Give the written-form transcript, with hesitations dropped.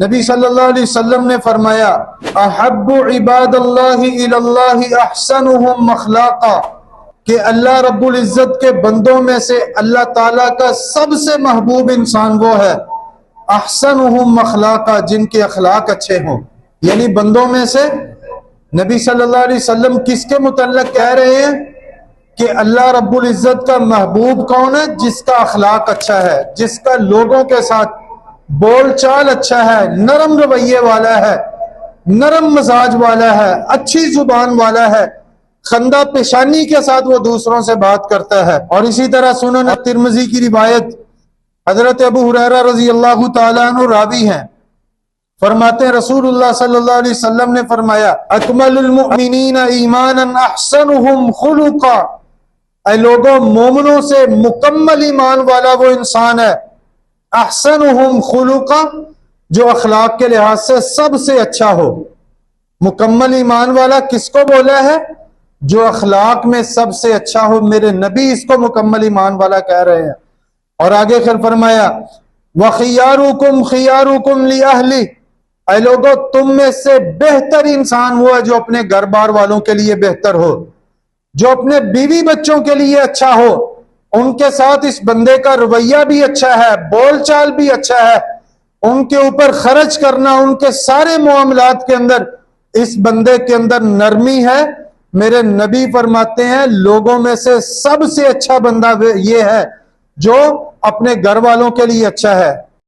نبی صلی اللہ علیہ وسلم نے فرمایا احب عباد اللہ الی اللہ احسنہم اخلاقا، کہ اللہ رب العزت کے بندوں میں سے اللہ تعالیٰ کا سب سے محبوب انسان وہ ہے احسنہم اخلاقا، جن کے اخلاق اچھے ہوں۔ یعنی بندوں میں سے نبی صلی اللہ علیہ وسلم کس کے متعلق کہہ رہے ہیں کہ اللہ رب العزت کا محبوب کون ہے؟ جس کا اخلاق اچھا ہے، جس کا لوگوں کے ساتھ بول چال اچھا ہے، نرم رویے والا ہے، نرم مزاج والا ہے، اچھی زبان والا ہے، خندہ پیشانی کے ساتھ وہ دوسروں سے بات کرتا ہے۔ اور اسی طرح سنن ترمذی کی روایت، حضرت ابو ہریرہ رضی اللہ تعالیٰ عنہ راوی ہیں، فرماتے ہیں رسول اللہ صلی اللہ علیہ وسلم نے فرمایا اکمل المؤمنین ایمانا احسنہم خلقا، اے لوگوں، مومنوں سے مکمل ایمان والا وہ انسان ہے احسنہم خلقا، جو اخلاق کے لحاظ سے سب سے اچھا ہو۔ مکمل ایمان والا کس کو بولا ہے؟ جو اخلاق میں سب سے اچھا ہو۔ میرے نبی اس کو مکمل ایمان والا کہہ رہے ہیں۔ اور آگے پھر فرمایا وَخِيَارُكُمْ خِيَارُكُمْ لِأَهْلِ، اے لوگوں، تم میں سے بہتر انسان وہ ہے جو اپنے گھر بار والوں کے لیے بہتر ہو، جو اپنے بیوی بچوں کے لیے اچھا ہو، ان کے ساتھ اس بندے کا رویہ بھی اچھا ہے، بول چال بھی اچھا ہے، ان کے اوپر خرچ کرنا، ان کے سارے معاملات کے اندر اس بندے کے اندر نرمی ہے۔ میرے نبی فرماتے ہیں لوگوں میں سے سب سے اچھا بندہ یہ ہے جو اپنے گھر والوں کے لیے اچھا ہے۔